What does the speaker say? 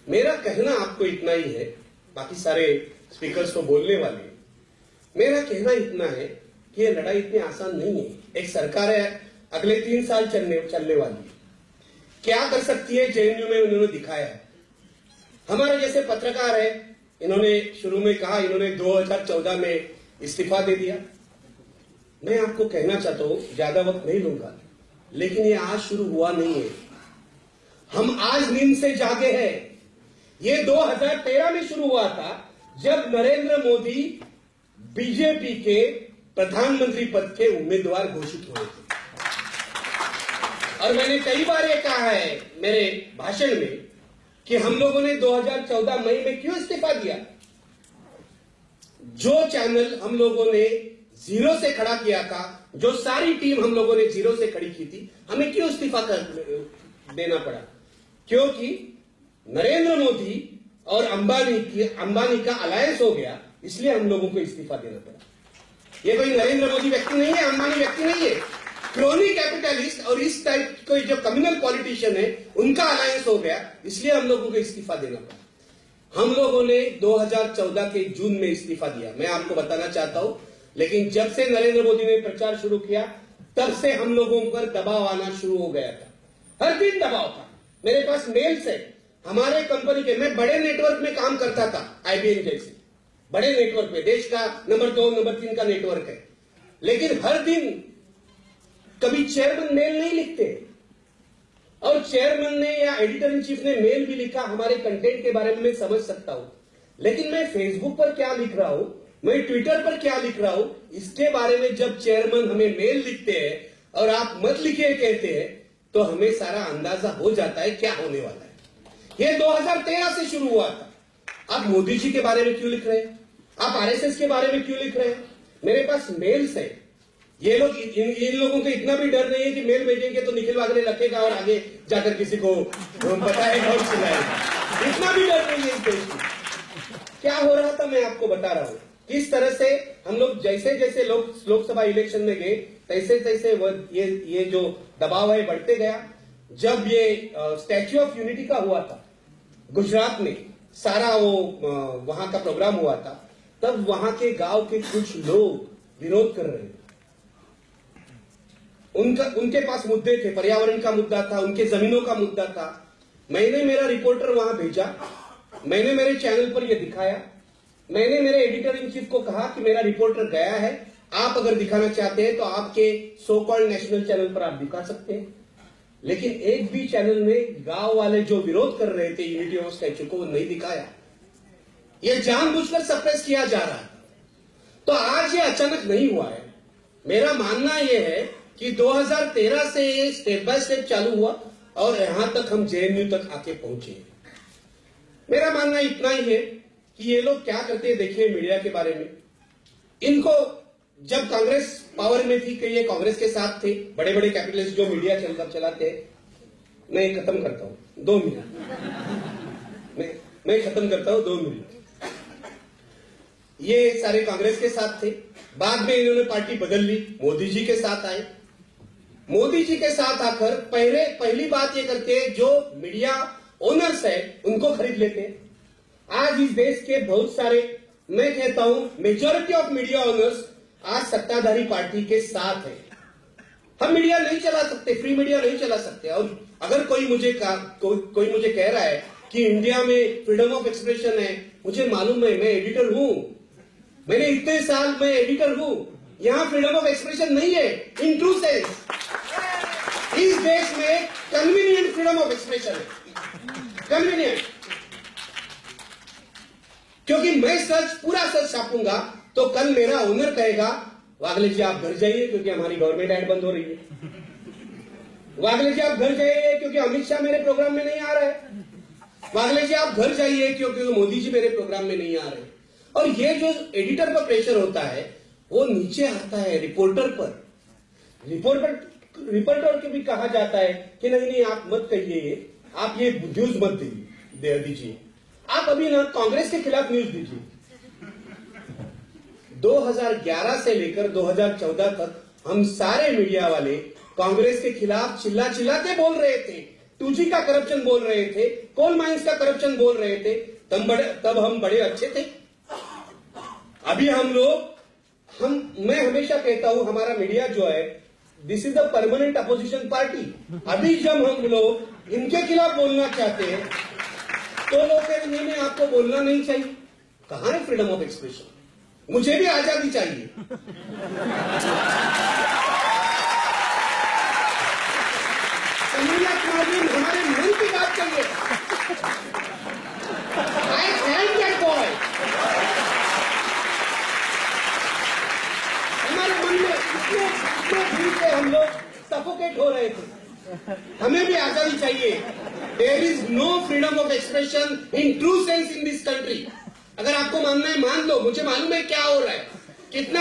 मेरा कहना आपको इतना ही है, बाकी सारे स्पीकर्स तो बोलने वाले। मेरा कहना इतना है कि ये लड़ाई इतनी आसान नहीं है। एक सरकार है, अगले 3 साल चलने वाली है। क्या कर सकती है जेएनयू में उन्होंने दिखाया है। हमारे जैसे पत्रकार है, इन्होंने शुरू में कहा इन्होंने 2014 में इस्तीफा दे दिया। मैं आपको कहना चाहता हूं, ज्यादा वक्त नहीं लूंगा, लेकिन ये आज शुरू हुआ नहीं है। हम आज नींद से जागे हैं। ये 2013 में शुरू हुआ था, जब नरेंद्र मोदी बीजेपी के प्रधानमंत्री पद के उम्मीदवार घोषित हुए थे। और मैंने कई बार ये कहा है मेरे भाषण में कि हम लोगों ने 2014 मई में क्यों इस्तीफा दिया। जो चैनल हम लोगों ने जीरो से खड़ा किया था, जो सारी टीम हम लोगों ने जीरो से खड़ी की थी, हमें क्यों इस्तीफा देना पड़ा? क्योंकि नरेंद्र मोदी और अंबानी का अलायंस हो गया, इसलिए हम लोगों को इस्तीफा देना पड़ा। ये कोई नरेंद्र मोदी व्यक्ति नहीं है, अंबानी व्यक्ति नहीं है। क्रोनी कैपिटलिस्ट और इस टाइप के जो कम्युनल पॉलिटिशियन है, उनका अलायंस हो गया, इसलिए हम लोगों को इस्तीफा देना पड़ा। हम लोगों ने 2014 के जून में इस्तीफा दिया, मैं आपको बताना चाहता हूं। लेकिन जब से नरेंद्र मोदी ने प्रचार शुरू किया, तब से हम लोगों पर दबाव आना शुरू हो गया था। हर दिन दबाव था। मेरे पास मेल्स है हमारे कंपनी के। मैं बड़े नेटवर्क में काम करता था, आईबीएम जैसे बड़े नेटवर्क में, देश का नंबर 2 नंबर 3 का नेटवर्क है। लेकिन हर दिन कभी चेयरमैन मेल नहीं लिखते, और चेयरमैन ने या एडिटर इन चीफ ने मेल भी लिखा हमारे कंटेंट के बारे में, मैं समझ सकता हूं। लेकिन मैं फेसबुक पर क्या लिख रहा हूं, मैं ट्विटर पर क्या लिख रहा हूं, इसके बारे में जब चेयरमैन हमें मेल लिखते हैं और आप मत लिखिए कहते हैं, तो हमें सारा अंदाजा हो जाता है क्या होने वाला है। ये 2013 से शुरू हुआ था। आप मोदी जी के बारे में क्यों लिख रहे हैं? आप आरएसएस के बारे में क्यों लिख रहे हैं? मेरे पास मेल्स है। ये लोग, इन लोगों को इतना भी डर नहीं है कि मेल भेजेंगे तो निखिल वागले रखेगा और आगे जाकर किसी को बताएगा और सुनाएगा। इतना भी डर नहीं है इस देश में। क्या हो रहा था मैं आपको बता रहा हूं। किस तरह से हम लोग जैसे जैसे लोकसभा इलेक्शन में गए, तैसे तैसे ये जो दबाव है बढ़ते गया। जब ये स्टैच्यू ऑफ यूनिटी का हुआ था गुजरात में, सारा वो वहां का प्रोग्राम हुआ था, तब वहां के गांव के कुछ लोग विरोध कर रहे थे। उनके पास मुद्दे थे, पर्यावरण का मुद्दा था, उनके जमीनों का मुद्दा था। मैंने मेरा रिपोर्टर वहां भेजा, मैंने मेरे चैनल पर यह दिखाया, मैंने मेरे एडिटर इन चीफ को कहा कि मेरा रिपोर्टर गया है, आप अगर दिखाना चाहते हैं तो आपके सो कॉल्ड नेशनल चैनल पर आप दिखा सकते हैं। लेकिन एक भी चैनल में गांव वाले जो विरोध कर रहे थे यूनिटी ऑफ स्टैच्यू को, वो नहीं दिखाया। यह जानबूझकर सप्रेस किया जा रहा है। तो आज ये अचानक नहीं हुआ है। मेरा मानना यह है कि 2013 से ये स्टेप बाय स्टेप चालू हुआ और यहां तक हम जेएनयू तक आके पहुंचे। मेरा मानना इतना ही है कि ये लोग क्या करते हैं, देखिए मीडिया के बारे में। इनको जब कांग्रेस पावर में थी, कि ये कांग्रेस के साथ थे, बड़े बड़े कैपिटलिस्ट जो मीडिया चलाते हैं, मैं खत्म करता हूं 2 मिनट, मैं खत्म करता हूं 2 मिनट। ये सारे कांग्रेस के साथ थे, बाद में इन्होंने पार्टी बदल ली, मोदी जी के साथ आए। मोदी जी के साथ आकर पहली बात ये करते हैं, जो मीडिया ओनर्स है उनको खरीद लेते हैं। आज इस देश के बहुत सारे, मैं कहता हूं मेजॉरिटी ऑफ मीडिया ओनर्स आज सत्ताधारी पार्टी के साथ है। हम मीडिया नहीं चला सकते, फ्री मीडिया नहीं चला सकते। और अगर कोई मुझे कह रहा है कि इंडिया में फ्रीडम ऑफ एक्सप्रेशन है, मुझे मालूम है, मैं एडिटर हूं, मैंने इतने साल में एडिटर हूं। यहां फ्रीडम ऑफ एक्सप्रेशन नहीं है इन ट्रू सेंस। इस देश में कन्वीनियंट फ्रीडम ऑफ एक्सप्रेशन है, कन्वीनियंट। क्योंकि मैं पूरा सच छापूंगा तो कल मेरा ओनर कहेगा, वागले जी आप घर जाइए क्योंकि हमारी गवर्नमेंट एड बंद हो रही है। वागले जी आप घर जाइए क्योंकि अमित शाह मेरे प्रोग्राम में नहीं आ रहा है। वागले जी आप घर जाइए क्योंकि मोदी जी मेरे प्रोग्राम में नहीं आ रहे। और ये जो एडिटर पर प्रेशर होता है, वो नीचे आता है रिपोर्टर पर। रिपोर्टर को भी कहा जाता है कि नहीं आप मत कहिए, आप ये न्यूज मत दीजिए, आप अभी ना कांग्रेस के खिलाफ न्यूज दीजिए। 2011 से लेकर 2014 तक हम सारे मीडिया वाले कांग्रेस के खिलाफ चिल्ला के बोल रहे थे, 2G का करप्शन बोल रहे थे, कोल माइंस का करप्शन बोल रहे थे, तब हम बड़े अच्छे थे। अभी मैं हमेशा कहता हूं, हमारा मीडिया जो है, this is the permanent opposition party. अभी जब हम लोग इनके खिलाफ बोलना चाहते हैं तो लोग कहते हैं आपको बोलना नहीं चाहिए। कहां है फ्रीडम ऑफ एक्सप्रेशन? मुझे भी आजादी चाहिए। हमारे मन की बात करिए। आई थैंक दैट बॉय। हमारे मन में इतने भीड़ से हम लोग सफोकेट हो रहे थे। हमें भी आजादी चाहिए। There is no freedom of expression in true sense in this country. अगर आपको मानना है मान लो, मुझे मालूम है क्या हो रहा है, कितना